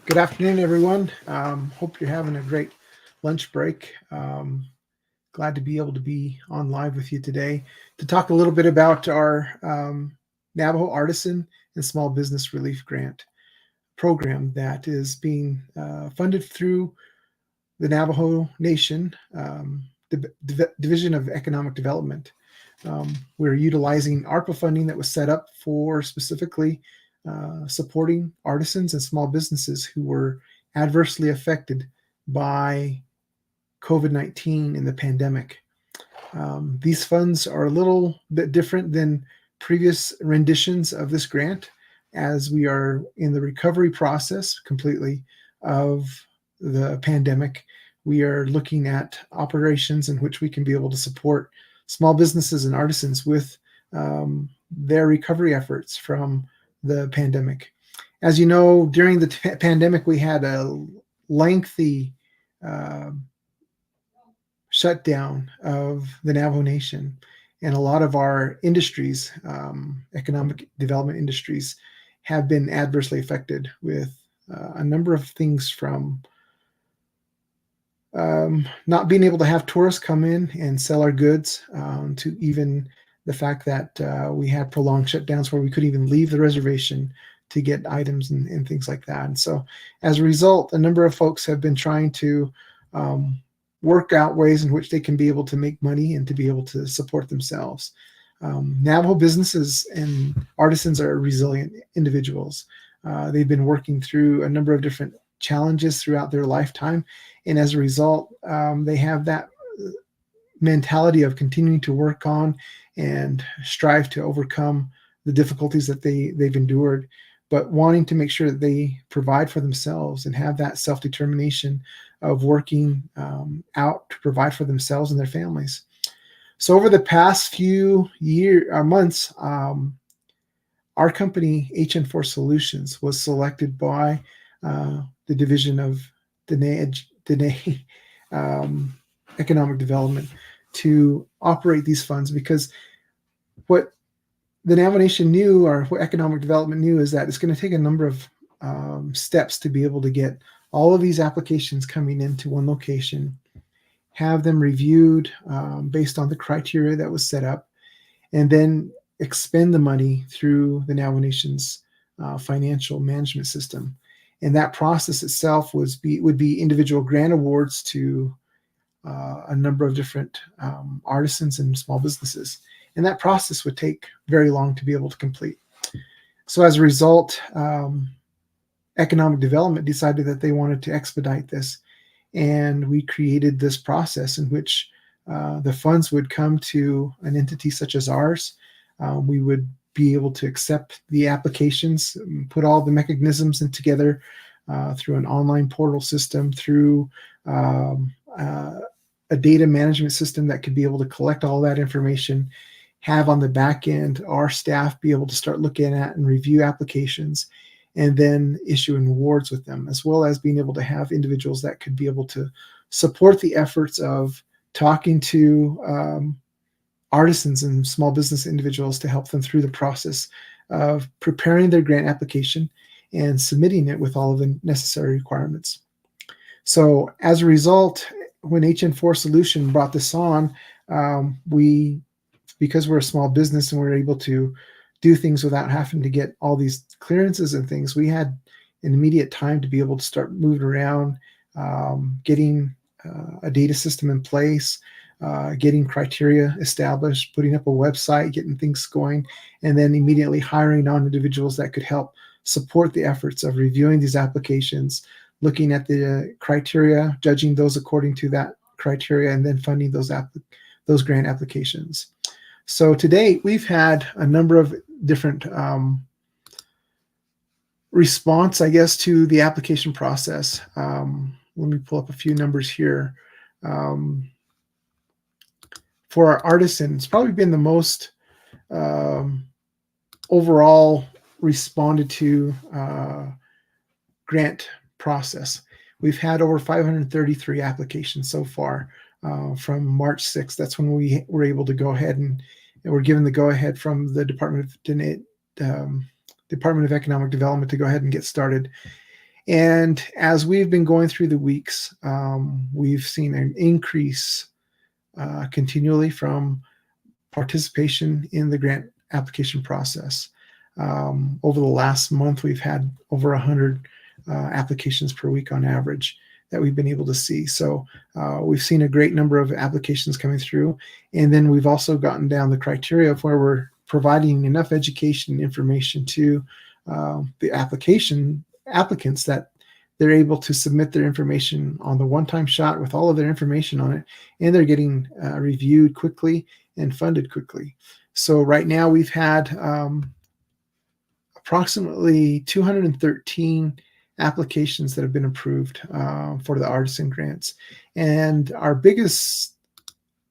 Good afternoon, everyone. Hope you're having a great lunch break. Glad to be able to be on live with you today to talk a little bit about our Navajo Artisan and Small Business Relief Grant program that is being funded through the Navajo Nation Division of Economic Development. We're utilizing ARPA funding that was set up for specifically supporting artisans and small businesses who were adversely affected by COVID-19 in the pandemic. These funds are a little bit different than previous renditions of this grant, as we are in the recovery process completely of the pandemic. We are looking at operations in which we can be able to support small businesses and artisans with their recovery efforts from the pandemic. As you know, during the pandemic, we had a lengthy uh, shutdown of the Navajo Nation, and a lot of our industries, economic development industries, have been adversely affected with a number of things from not being able to have tourists come in and sell our goods, to even the fact that we had prolonged shutdowns where we couldn't even leave the reservation to get items and things like that. And so as a result, a number of folks have been trying to work out ways in which they can be able to make money and to be able to support themselves. Navajo businesses and artisans are resilient individuals. They've been working through a number of different challenges throughout their lifetime, and as a result, they have that mentality of continuing to work on and strive to overcome the difficulties that they've endured, but wanting to make sure that they provide for themselves and have that self-determination of working out to provide for themselves and their families. So over the past few months, our company, HN4 Solutions, was selected by the Division of DED Economic Development to operate these funds, because what the Navajo Nation knew, or what economic development knew, is that it's going to take a number of steps to be able to get all of these applications coming into one location, have them reviewed based on the criteria that was set up, and then expend the money through the Navajo Nation's financial management system. And that process itself would be individual grant awards to a number of different artisans and small businesses. And that process would take very long to be able to complete. So as a result, economic development decided that they wanted to expedite this. And we created this process in which the funds would come to an entity such as ours. We would be able to accept the applications, put all the mechanisms in together through an online portal system, through a data management system that could be able to collect all that information, have on the back end our staff be able to start looking at and review applications, and then issuing awards with them, as well as being able to have individuals that could be able to support the efforts of talking to artisans and small business individuals to help them through the process of preparing their grant application and submitting it with all of the necessary requirements. So as a result, when HN4 Solution brought this on, because we're a small business and we're able to do things without having to get all these clearances and things, we had an immediate time to be able to start moving around, getting a data system in place, getting criteria established, putting up a website, getting things going, and then immediately hiring on individuals that could help support the efforts of reviewing these applications, looking at the criteria, judging those according to that criteria, and then funding those grant applications. So to date, we've had a number of different response, I guess, to the application process. Let me pull up a few numbers here. For our artisan, it's probably been the most overall responded to grant process. We've had over 533 applications so far from March 6th. That's when we were able to go ahead and we're given the go-ahead from the Department of Economic Development to go ahead and get started. And as we've been going through the weeks, we've seen an increase continually from participation in the grant application process. Over the last month, we've had over 100 applications per week on average that we've been able to see. So we've seen a great number of applications coming through. And then we've also gotten down the criteria of where we're providing enough education and information to the applicants that they're able to submit their information on the one-time shot with all of their information on it, and they're getting reviewed quickly and funded quickly. So right now we've had approximately 213 applications that have been approved for the Artisan grants. And our biggest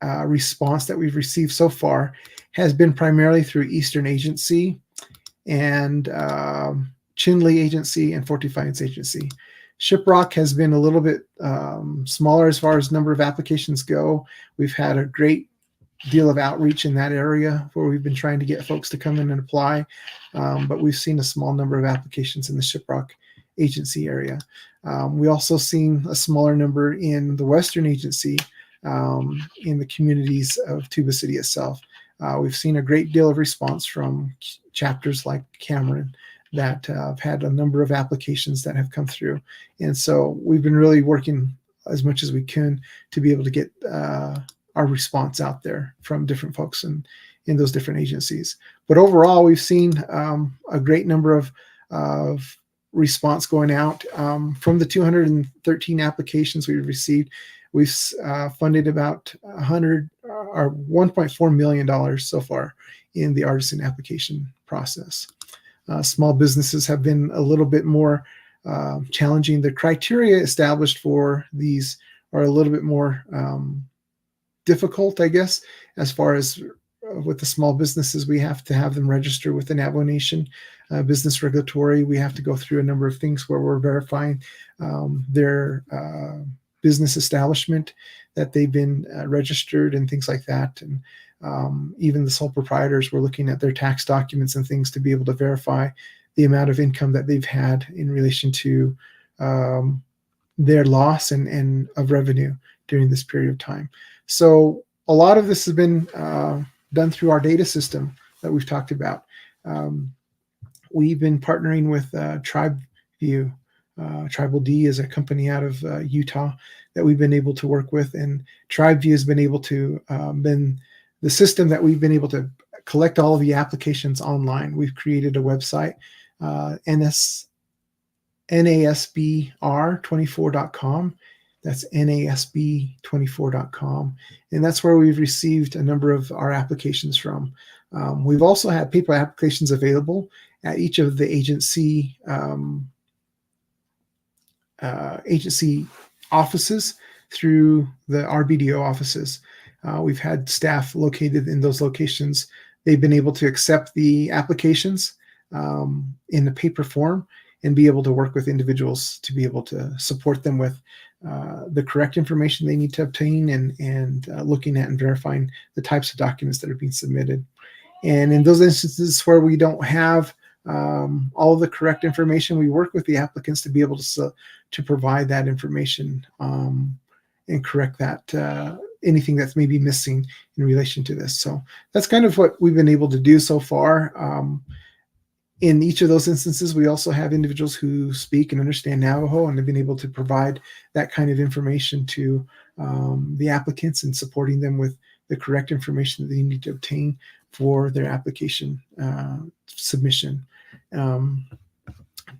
response that we've received so far has been primarily through Eastern Agency and Chinle Agency and Fort Defiance Agency. Shiprock has been a little bit smaller as far as number of applications go. We've had a great deal of outreach in that area where we've been trying to get folks to come in and apply, but we've seen a small number of applications in the Shiprock Agency area. We also seen a smaller number in the Western Agency in the communities of Tuba City itself. We've seen a great deal of response from chapters like Cameron that have had a number of applications that have come through. And so we've been really working as much as we can to be able to get our response out there from different folks in those different agencies. But overall, we've seen a great number of response going out. From the 213 applications we've received, we've funded about $1.4 million so far in the Artisan application process. Small businesses have been a little bit more challenging. The criteria established for these are a little bit more difficult, I guess, as far as with the small businesses. We have to have them register with the Navajo Nation Business Regulatory. We have to go through a number of things where we're verifying their business establishment, that they've been registered and things like that. And even the sole proprietors, we're looking at their tax documents and things to be able to verify the amount of income that they've had in relation to their loss and of revenue during this period of time. So a lot of this has been done through our data system that we've talked about. We've been partnering with TribeView. Tribal D is a company out of Utah that we've been able to work with, and TribeView has been able to been the system that we've been able to collect all of the applications online. We've created a website, NASBR24.com. That's NASB24.com. And that's where we've received a number of our applications from. We've also had paper applications available at each of the agency offices through the RBDO offices. We've had staff located in those locations. They've been able to accept the applications in the paper form and be able to work with individuals to be able to support them with the correct information they need to obtain and looking at and verifying the types of documents that are being submitted. And in those instances where we don't have all of the correct information, we work with the applicants to be able to provide that information and correct that anything that's maybe missing in relation to this. So that's kind of what we've been able to do so far. In each of those instances, we also have individuals who speak and understand Navajo and have been able to provide that kind of information to the applicants and supporting them with the correct information that they need to obtain for their application submission.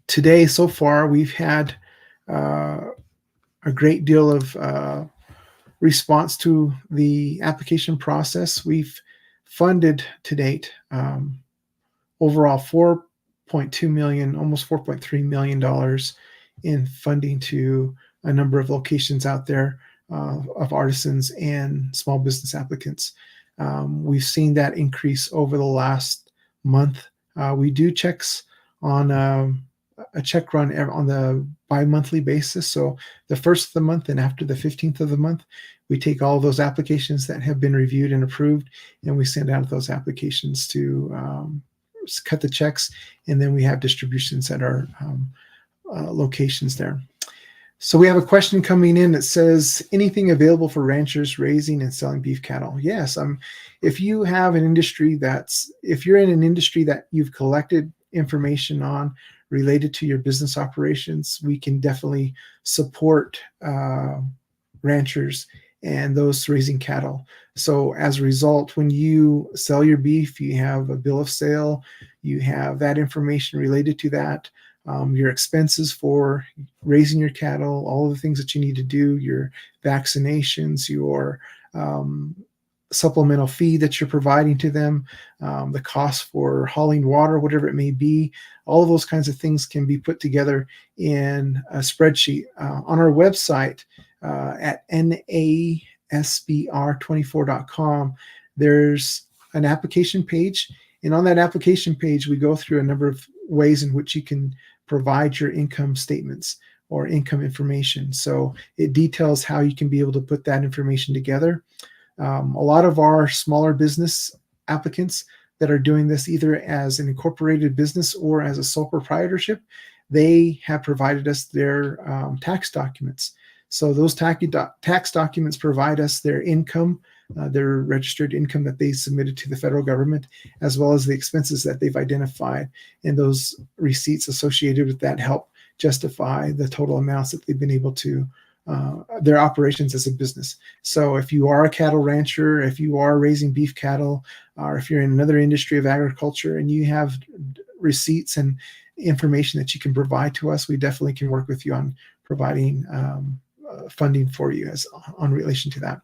Today, so far, we've had a great deal of response to the application process. We've funded to date overall $4.2 million, almost $4.3 million in funding to a number of locations out there of artisans and small business applicants. We've seen that increase over the last month. We do checks on a check run on the bi-monthly basis. So the first of the month and after the 15th of the month, we take all those applications that have been reviewed and approved, and we send out those applications to cut the checks. And then we have distributions that are locations there. So we have a question coming in that says, anything available for ranchers raising and selling beef cattle? Yes. If you have an industry if you're in an industry that you've collected information on related to your business operations, we can definitely support ranchers and those raising cattle. So as a result, when you sell your beef, you have a bill of sale, you have that information related to that. Your expenses for raising your cattle, all of the things that you need to do, your vaccinations, your supplemental feed that you're providing to them, the cost for hauling water, whatever it may be, all of those kinds of things can be put together in a spreadsheet. On our website at nasbr24.com, there's an application page. And on that application page, we go through a number of ways in which you can provide your income statements or income information. So it details how you can be able to put that information together. A lot of our smaller business applicants that are doing this either as an incorporated business or as a sole proprietorship, they have provided us their tax documents. So those tax documents provide us their income, their registered income that they submitted to the federal government, as well as the expenses that they've identified. And those receipts associated with that help justify the total amounts that they've been able to, their operations as a business. So if you are a cattle rancher, if you are raising beef cattle, or if you're in another industry of agriculture and you have receipts and information that you can provide to us, we definitely can work with you on providing funding for you on relation to that.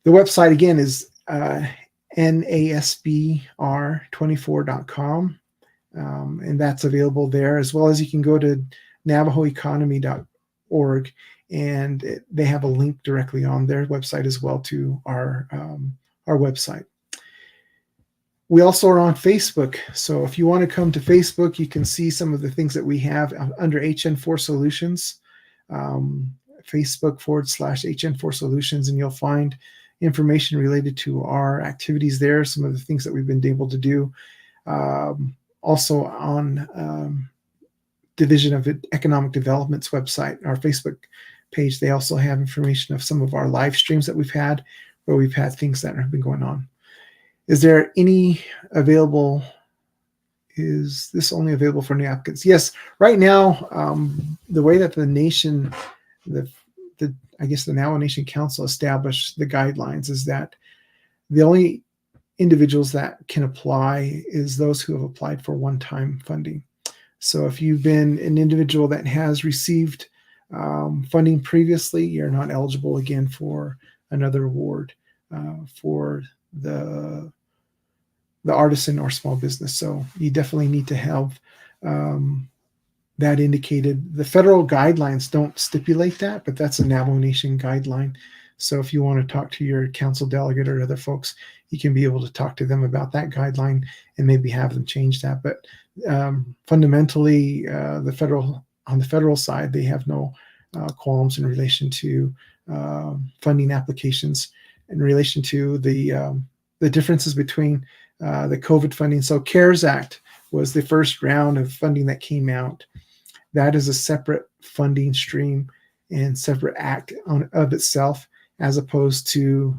The website again is nasbr24.com, and that's available there, as well as you can go to navajoeconomy.org, and they have a link directly on their website as well to our website. We also are on Facebook, so if you want to come to Facebook, you can see some of the things that we have under HN4 Solutions. Facebook.com/HN4 Solutions, and you'll find information related to our activities there, some of the things that we've been able to do. Also on Division of Economic Development's website, our Facebook page, they also have information of some of our live streams that we've had, where we've had things that have been going on. Is there any available? Is this only available for new applicants? Yes, right now, the way that the nation, I guess the Navajo Nation Council established the guidelines is that the only individuals that can apply is those who have applied for one-time funding. So if you've been an individual that has received funding previously, you're not eligible again for another award for the artisan or small business. So you definitely need to have that indicated. The federal guidelines don't stipulate that, but that's a Navajo Nation guideline. So if you want to talk to your council delegate or other folks, you can be able to talk to them about that guideline and maybe have them change that. But fundamentally, on the federal side, they have no qualms in relation to funding applications in relation to the differences between the COVID funding. So CARES Act was the first round of funding that came out. That is a separate funding stream and separate act of itself, as opposed to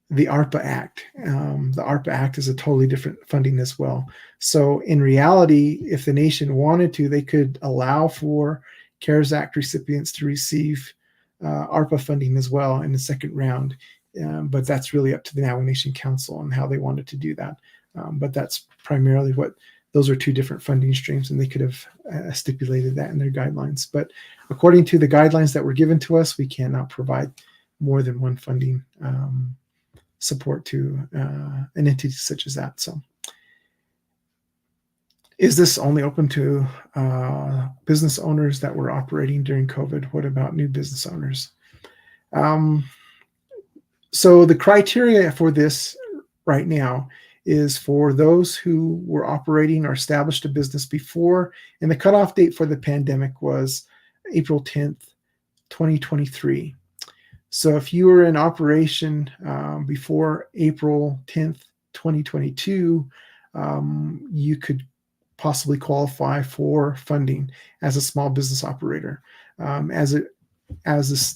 the ARPA Act. The ARPA Act is a totally different funding as well. So in reality, if the nation wanted to, they could allow for CARES Act recipients to receive ARPA funding as well in the second round. But that's really up to the Navajo Nation Council and how they wanted to do that. But that's primarily those are two different funding streams, and they could have stipulated that in their guidelines. But according to the guidelines that were given to us, we cannot provide more than one funding support to an entity such as that. So is this only open to business owners that were operating during COVID? What about new business owners? So the criteria for this right now is for those who were operating or established a business before, and the cutoff date for the pandemic was April 10th, 2023. So if you were in operation before April 10th, 2022, you could possibly qualify for funding as a small business operator. The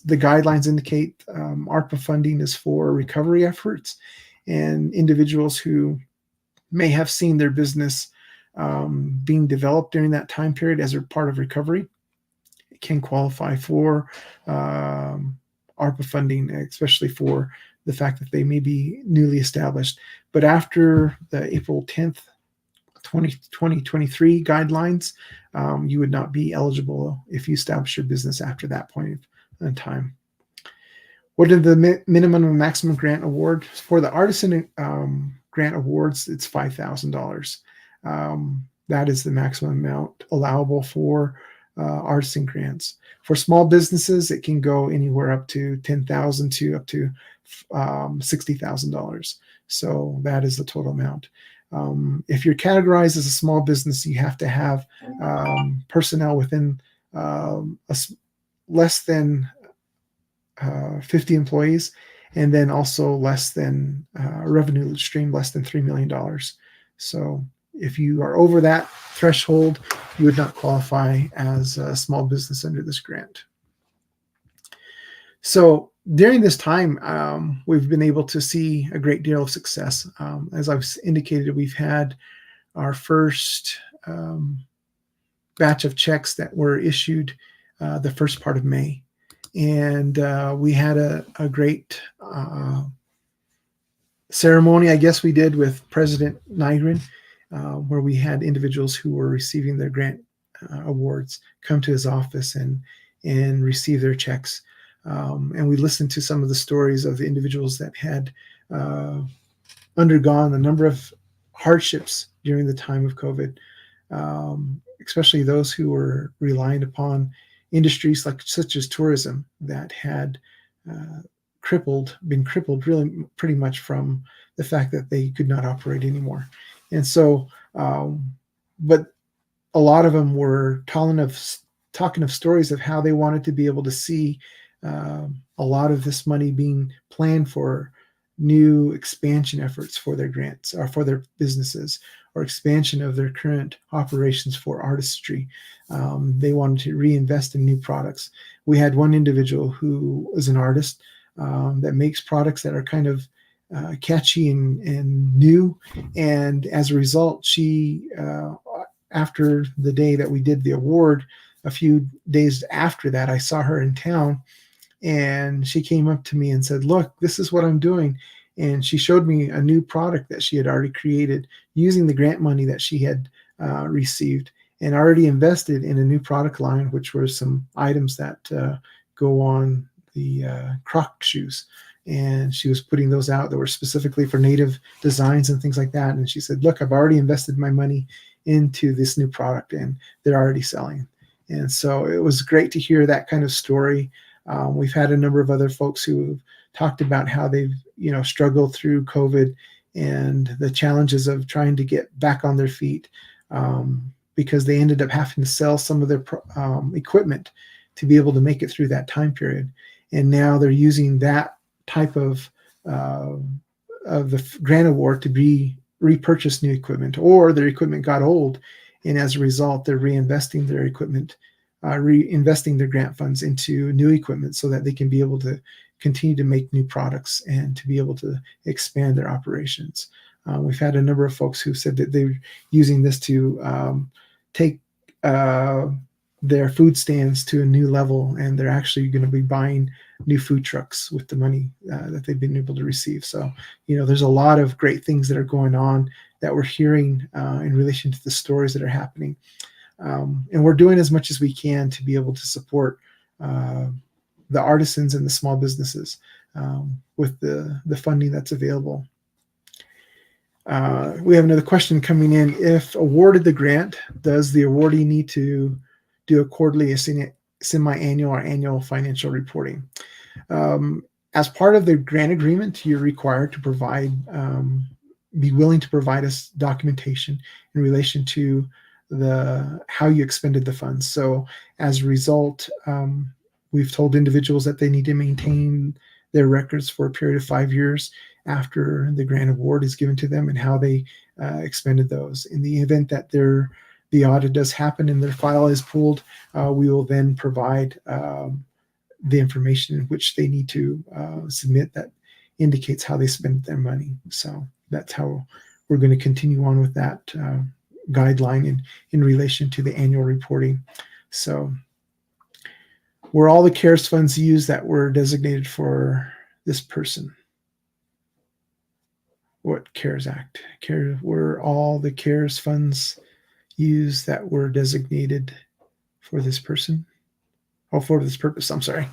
guidelines indicate, ARPA funding is for recovery efforts, and individuals who may have seen their business being developed during that time period as a part of recovery can qualify for ARPA funding, especially for the fact that they may be newly established. But after the April 10th, 2023 guidelines, you would not be eligible if you establish your business after that point in time. What are the minimum and maximum grant award? For the Artisan grant awards, it's $5,000. That is the maximum amount allowable for Artisan grants. For small businesses, it can go anywhere up to $10,000 to up to $60,000. So that is the total amount. If you're categorized as a small business, you have to have personnel within less than 50 employees, and then also less than revenue stream less than $3 million. So if you are over that threshold, you would not qualify as a small business under this grant. So during this time, we've been able to see a great deal of success. As I've indicated, we've had our first batch of checks that were issued the first part of May. And we had a great ceremony, I guess we did, with President Nygren, where we had individuals who were receiving their grant awards come to his office and receive their checks. And we listened to some of the stories of the individuals that had undergone a number of hardships during the time of COVID, especially those who were relying upon industries such as tourism that had been crippled really pretty much from the fact that they could not operate anymore. And so, but a lot of them were talking of stories of how they wanted to be able to see a lot of this money being planned for new expansion efforts for their grants or for their businesses, or expansion of their current operations for artistry. They wanted to reinvest in new products. We had one individual who is an artist that makes products that are kind of catchy and new. And as a result, she, after the day that we did the award, a few days after that, I saw her in town, and she came up to me and said, "Look, this is what I'm doing." And she showed me a new product that she had already created using the grant money that she had received, and already invested in a new product line, which were some items that go on the croc shoes. And she was putting those out that were specifically for native designs and things like that. And she said, "Look, I've already invested my money into this new product, and they're already selling." And so it was great to hear that kind of story. We've had a number of other folks who have talked about how they've struggled through COVID and the challenges of trying to get back on their feet, because they ended up having to sell some of their equipment to be able to make it through that time period. And now they're using that type of the grant award to repurchase new equipment, or their equipment got old, and as a result, they're reinvesting their equipment, reinvesting their grant funds into new equipment so that they can be able to continue to make new products and to be able to expand their operations. We've had a number of folks who said that they're using this to take their food stands to a new level, and they're actually going to be buying new food trucks with the money that they've been able to receive. So, there's a lot of great things that are going on that we're hearing in relation to the stories that are happening. And we're doing as much as we can to be able to support the artisans and the small businesses with the funding that's available. We have another question coming in. If awarded the grant, does the awardee need to do a quarterly, semi-annual, or annual financial reporting? As part of the grant agreement, you're required to be willing to provide us documentation in relation to how you expended the funds. So as a result, we've told individuals that they need to maintain their records for a period of 5 years after the grant award is given to them, and how they expended those. In the event that they're the audit does happen and their file is pulled, we will then provide the information in which they need to submit that indicates how they spent their money. So that's how we're going to continue on with that guideline in relation to the annual reporting. So were all the CARES funds used that were designated for this person? What CARES Act? Were all the CARES funds used that were designated for this person? Oh, for this purpose, I'm sorry.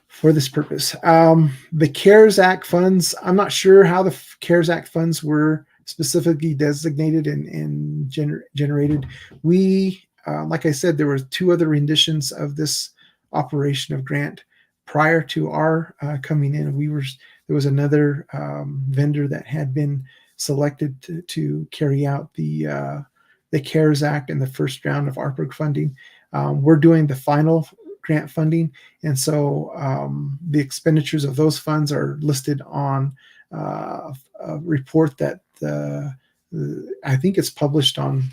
For this purpose. The CARES Act funds, I'm not sure how the CARES Act funds were specifically designated and generated. We, like I said, there were 2 other renditions of this operation of grant prior to our coming in. There was another vendor that had been selected to carry out the CARES Act and the first round of ARPA funding. We're doing the final grant funding, and so the expenditures of those funds are listed on a report that I think it's published on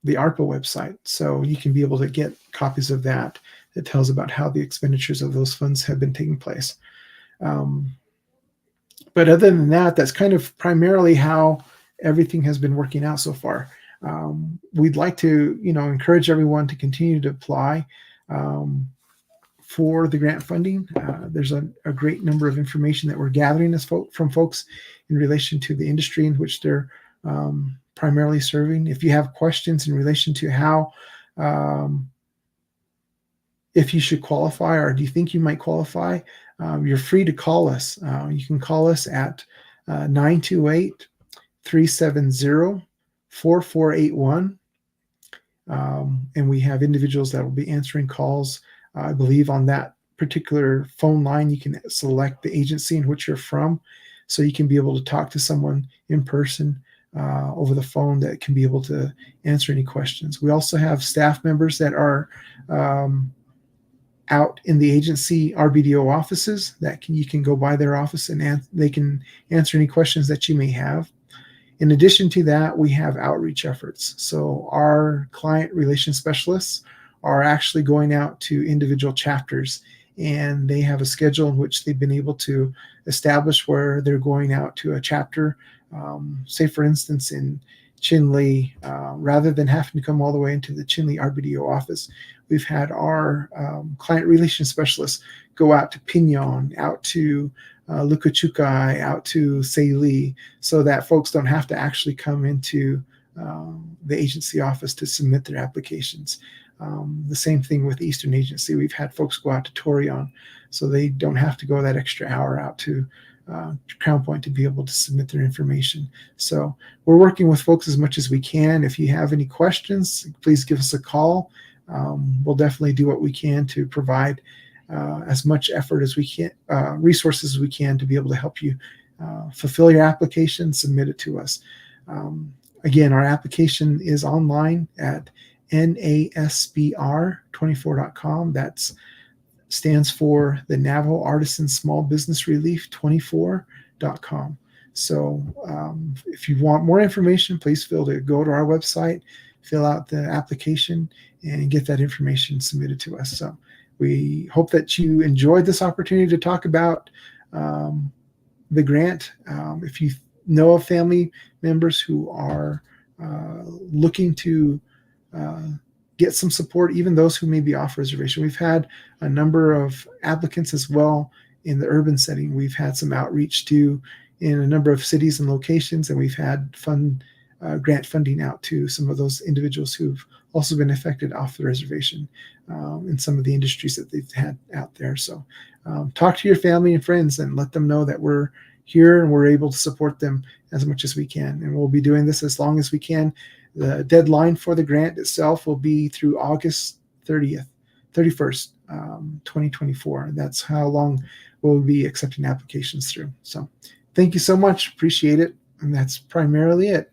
the ARPA website, so you can be able to get copies of that. That tells about how the expenditures of those funds have been taking place. But other than that, that's kind of primarily how everything has been working out so far. We'd like to, encourage everyone to continue to apply for the grant funding. There's a great number of information that we're gathering from folks in relation to the industry in which they're primarily serving. If you have questions in relation to how, if you should qualify or do you think you might qualify, you're free to call us. You can call us at 928-370-4481. And we have individuals that will be answering calls. I believe on that particular phone line, you can select the agency in which you're from, so you can be able to talk to someone in person over the phone that can be able to answer any questions. We also have staff members that are out in the agency RBDO offices that you can go by their office and they can answer any questions that you may have. In addition to that, we have outreach efforts. So our client relation specialists are actually going out to individual chapters, and they have a schedule in which they've been able to establish where they're going out to a chapter, say for instance in Chinle, rather than having to come all the way into the Chinle RBDO office. We've had our client relation specialists go out to Pinon, out to Lukachukai, out to Saili, so that folks don't have to actually come into the agency office to submit their applications. The same thing with Eastern Agency. We've had folks go out to Torion, so they don't have to go that extra hour out to Crown Point to be able to submit their information. So we're working with folks as much as we can. If you have any questions, please give us a call. We'll definitely do what we can to provide as much effort as we can, resources as we can to be able to help you fulfill your application, submit it to us. Again, our application is online at NASBR24.com. That's stands for the Navajo Artisan Small Business Relief 24.com. So if you want more information, please feel to go to our website, fill out the application, and get that information submitted to us. So we hope that you enjoyed this opportunity to talk about the grant. If you know of family members who are looking to get some support, even those who may be off reservation. We've had a number of applicants as well in the urban setting. We've had some outreach to in a number of cities and locations, and we've had grant funding out to some of those individuals who've also been affected off the reservation in some of the industries that they've had out there. So talk to your family and friends and let them know that we're here and we're able to support them as much as we can. And we'll be doing this as long as we can. The deadline for the grant itself will be through August 31st, 2024. That's how long we'll be accepting applications through. So thank you so much. Appreciate it. And that's primarily it.